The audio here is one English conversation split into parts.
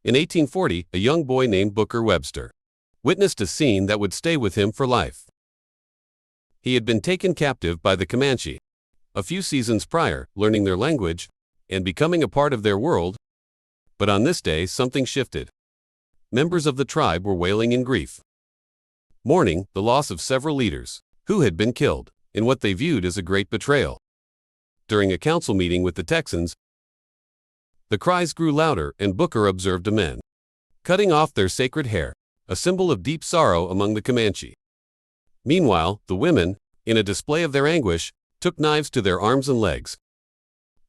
In 1840, a young boy named Booker Webster witnessed a scene that would stay with him for life. He had been taken captive by the Comanche a few seasons prior, learning their language and becoming a part of their world. But on this day, something shifted. Members of the tribe were wailing in grief, mourning the loss of several leaders who had been killed in what they viewed as a great betrayal. During a council meeting with the Texans, the cries grew louder, and Booker observed a men cutting off their sacred hair, a symbol of deep sorrow among the Comanche. Meanwhile, the women, in a display of their anguish, took knives to their arms and legs,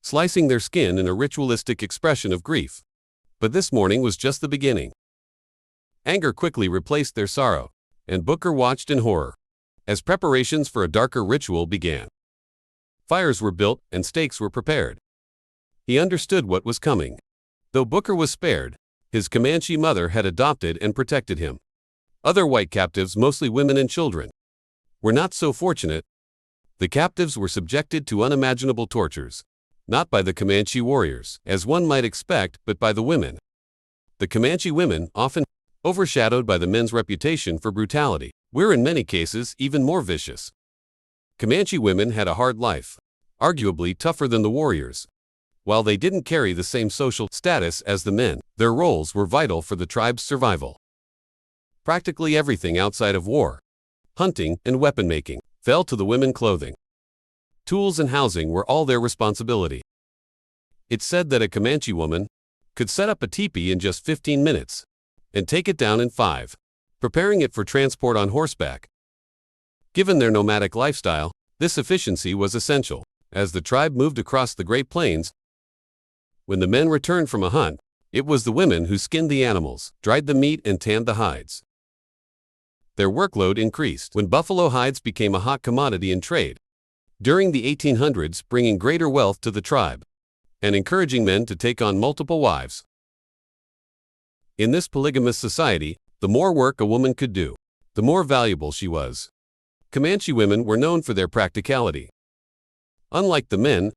slicing their skin in a ritualistic expression of grief. But this mourning was just the beginning. Anger quickly replaced their sorrow, and Booker watched in horror as preparations for a darker ritual began. Fires were built and stakes were prepared. He understood what was coming. Though Booker was spared, his Comanche mother had adopted and protected him. Other white captives, mostly women and children, were not so fortunate. The captives were subjected to unimaginable tortures, not by the Comanche warriors, as one might expect, but by the women. The Comanche women, often overshadowed by the men's reputation for brutality, were in many cases even more vicious. Comanche women had a hard life, arguably tougher than the warriors. While they didn't carry the same social status as the men, their roles were vital for the tribe's survival. Practically everything outside of war, hunting, and weapon making fell to the women. Clothing, tools, and housing were all their responsibility. It's said that a Comanche woman could set up a teepee in just 15 minutes and take it down in 5, preparing it for transport on horseback. Given their nomadic lifestyle, this efficiency was essential as the tribe moved across the Great Plains. When the men returned from a hunt, it was the women who skinned the animals, dried the meat, and tanned the hides. Their workload increased when buffalo hides became a hot commodity in trade during the 1800s, bringing greater wealth to the tribe and encouraging men to take on multiple wives. In this polygamous society, the more work a woman could do, the more valuable she was. Comanche women were known for their practicality. Unlike the men,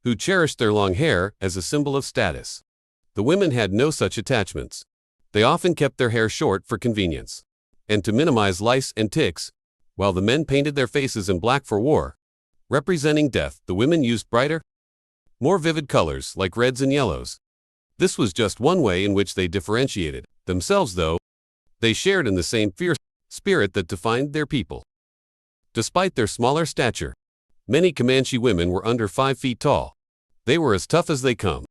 who cherished their long hair as a symbol of status, the women had no such attachments. They often kept their hair short for convenience and to minimize lice and ticks, while the men painted their faces in black for war, representing death. The women used brighter, more vivid colors like reds and yellows. This was just one way in which they differentiated themselves, though they shared in the same fierce spirit that defined their people. Despite their smaller stature, many Comanche women were under 5 feet tall. They were as tough as they come.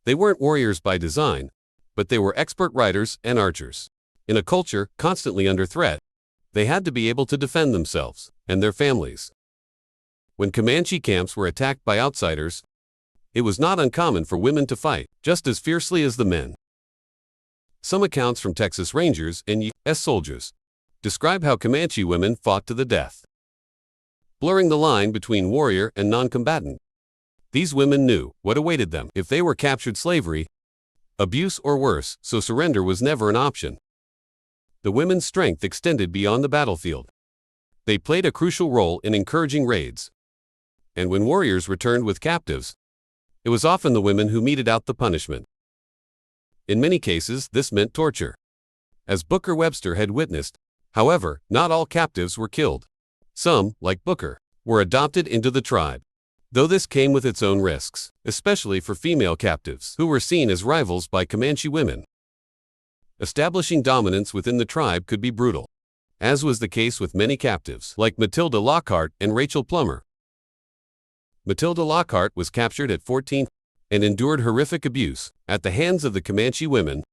They weren't warriors by design, but they were expert riders and archers. In a culture constantly under threat, they had to be able to defend themselves and their families. When Comanche camps were attacked by outsiders, it was not uncommon for women to fight just as fiercely as the men. Some accounts from Texas Rangers and U.S. soldiers describe how Comanche women fought to the death, blurring the line between warrior and non-combatant. These women knew what awaited them if they were captured: slavery, abuse, or worse, so surrender was never an option. The women's strength extended beyond the battlefield. They played a crucial role in encouraging raids. And when warriors returned with captives, it was often the women who meted out the punishment. In many cases, this meant torture, as Booker Webster had witnessed. However, not all captives were killed. Some, like Booker, were adopted into the tribe, though this came with its own risks, especially for female captives who were seen as rivals by Comanche women. Establishing dominance within the tribe could be brutal, as was the case with many captives like Matilda Lockhart and Rachel Plummer. Matilda Lockhart was captured at 14 and endured horrific abuse at the hands of the Comanche women.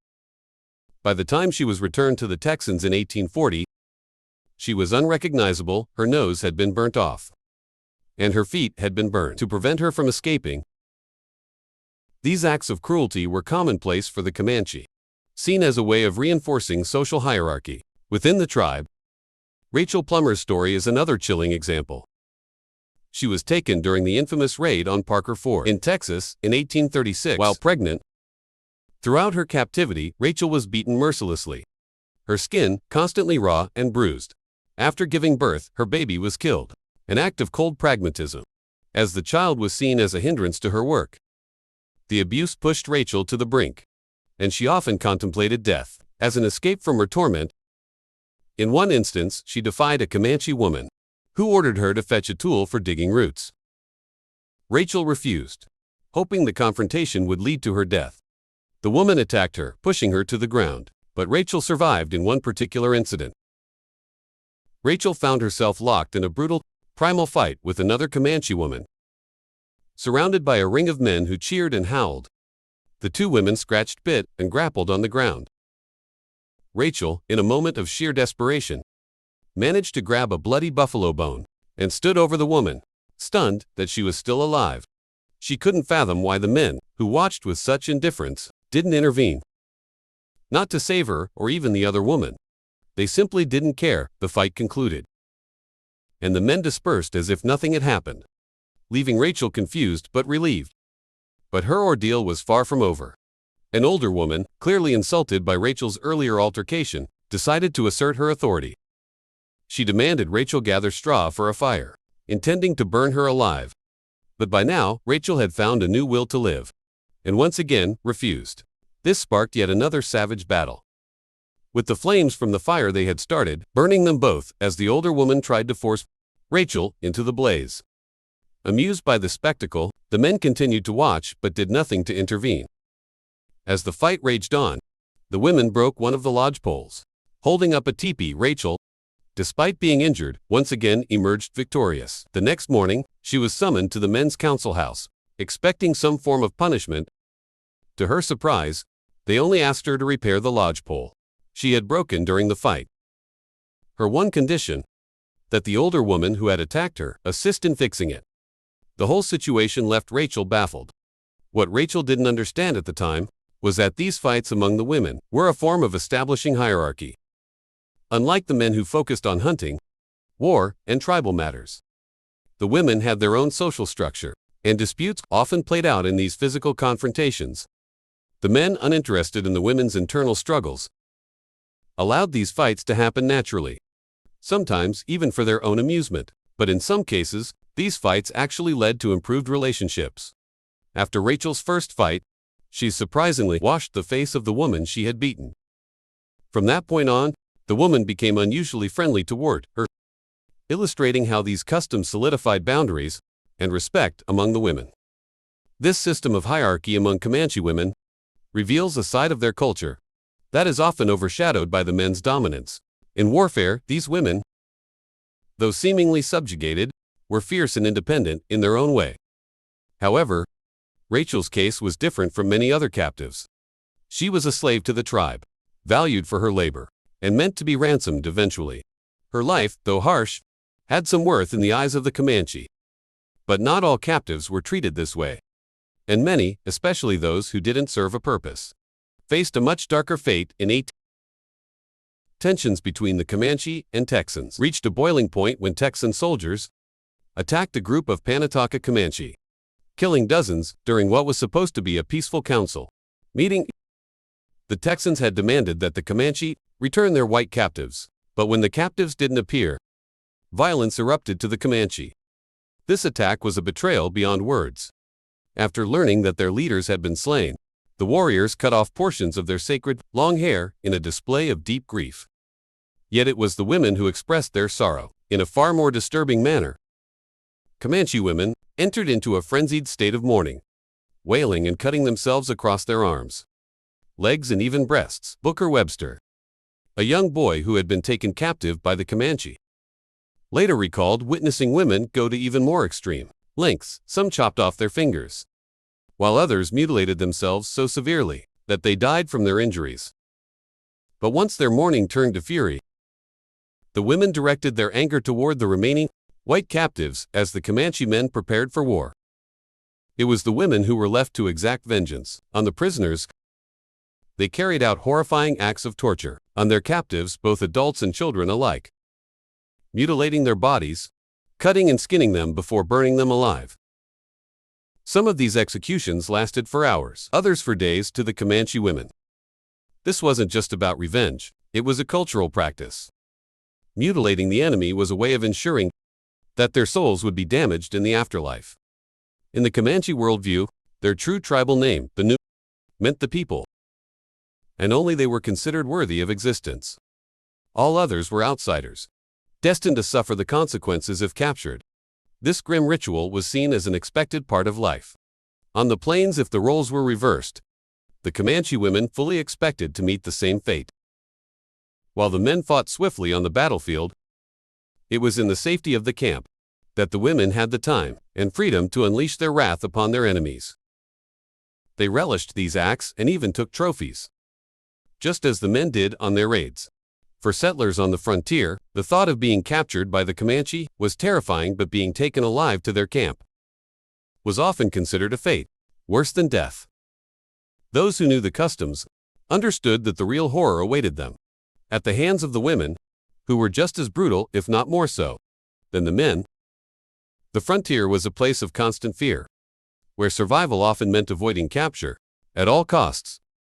By the time she was returned to the Texans in 1840, she was unrecognizable. Her nose had been burnt off, and her feet had been burned to prevent her from escaping. These acts of cruelty were commonplace for the Comanche, seen as a way of reinforcing social hierarchy within the tribe. Rachel Plummer's story is another chilling example. She was taken during the infamous raid on Parker Fort in Texas in 1836 while pregnant. Throughout her captivity, Rachel was beaten mercilessly, her skin constantly raw and bruised. After giving birth, her baby was killed, an act of cold pragmatism, as the child was seen as a hindrance to her work. The abuse pushed Rachel to the brink, and she often contemplated death as an escape from her torment. In one instance, she defied a Comanche woman who ordered her to fetch a tool for digging roots. Rachel refused, hoping the confrontation would lead to her death. The woman attacked her, pushing her to the ground, but Rachel survived in one particular incident. Rachel found herself locked in a brutal, primal fight with another Comanche woman. Surrounded by a ring of men who cheered and howled, the two women scratched, bit, and grappled on the ground. Rachel, in a moment of sheer desperation, managed to grab a bloody buffalo bone and stood over the woman, stunned that she was still alive. She couldn't fathom why the men, who watched with such indifference, didn't intervene. Not to save her or even the other woman. They simply didn't care. The fight concluded, and the men dispersed as if nothing had happened, leaving Rachel confused but relieved. But her ordeal was far from over. An older woman, clearly insulted by Rachel's earlier altercation, decided to assert her authority. She demanded Rachel gather straw for a fire, intending to burn her alive. But by now, Rachel had found a new will to live, and once again refused. This sparked yet another savage battle, with the flames from the fire they had started burning them both as the older woman tried to force Rachel into the blaze. Amused by the spectacle, the men continued to watch but did nothing to intervene. As the fight raged on, the women broke one of the lodge poles. Holding up a teepee, Rachel, despite being injured, once again emerged victorious. The next morning, she was summoned to the men's council house, expecting some form of punishment. To her surprise, they only asked her to repair the lodge pole she had broken during the fight. Her one condition: that the older woman who had attacked her assist in fixing it. The whole situation left Rachel baffled. What Rachel didn't understand at the time was that these fights among the women were a form of establishing hierarchy. Unlike the men who focused on hunting, war, and tribal matters, the women had their own social structure, and disputes often played out in these physical confrontations. The men, uninterested in the women's internal struggles, allowed these fights to happen naturally, sometimes even for their own amusement, but in some cases, these fights actually led to improved relationships. After Rachel's first fight, she surprisingly washed the face of the woman she had beaten. From that point on, the woman became unusually friendly toward her, illustrating how these customs solidified boundaries and respect among the women. This system of hierarchy among Comanche women reveals a side of their culture that is often overshadowed by the men's dominance. In warfare, these women, though seemingly subjugated, were fierce and independent in their own way. However, Rachel's case was different from many other captives. She was a slave to the tribe, valued for her labor, and meant to be ransomed eventually. Her life, though harsh, had some worth in the eyes of the Comanche. But not all captives were treated this way, and many, especially those who didn't serve a purpose, faced a much darker fate in 18. Tensions between the Comanche and Texans reached a boiling point when Texan soldiers attacked a group of Panataka Comanche, killing dozens during what was supposed to be a peaceful council meeting. The Texans had demanded that the Comanche return their white captives, but when the captives didn't appear, violence erupted to the Comanche. This attack was a betrayal beyond words. After learning that their leaders had been slain, the warriors cut off portions of their sacred, long hair in a display of deep grief. Yet it was the women who expressed their sorrow in a far more disturbing manner. Comanche women entered into a frenzied state of mourning, wailing and cutting themselves across their arms, legs, and even breasts. Booker Webster, a young boy who had been taken captive by the Comanche, later recalled witnessing women go to even more extreme lengths. Some chopped off their fingers, while others mutilated themselves so severely that they died from their injuries. But once their mourning turned to fury, the women directed their anger toward the remaining white captives as the Comanche men prepared for war. It was the women who were left to exact vengeance on the prisoners. They carried out horrifying acts of torture on their captives, both adults and children alike, mutilating their bodies, cutting and skinning them before burning them alive. Some of these executions lasted for hours, others for days to the Comanche women. This wasn't just about revenge, it was a cultural practice. Mutilating the enemy was a way of ensuring that their souls would be damaged in the afterlife. In the Comanche worldview, their true tribal name, the Nu, meant the people. and only they were considered worthy of existence. All others were outsiders, destined to suffer the consequences if captured. This grim ritual was seen as an expected part of life. On the plains, if the roles were reversed, the Comanche women fully expected to meet the same fate. While the men fought swiftly on the battlefield, it was in the safety of the camp that the women had the time and freedom to unleash their wrath upon their enemies. They relished these acts and even took trophies, just as the men did on their raids. For settlers on the frontier, the thought of being captured by the Comanche was terrifying, but being taken alive to their camp was often considered a fate worse than death. Those who knew the customs understood that the real horror awaited them at the hands of the women, who were just as brutal, if not more so, than the men. The frontier was a place of constant fear, where survival often meant avoiding capture at all costs.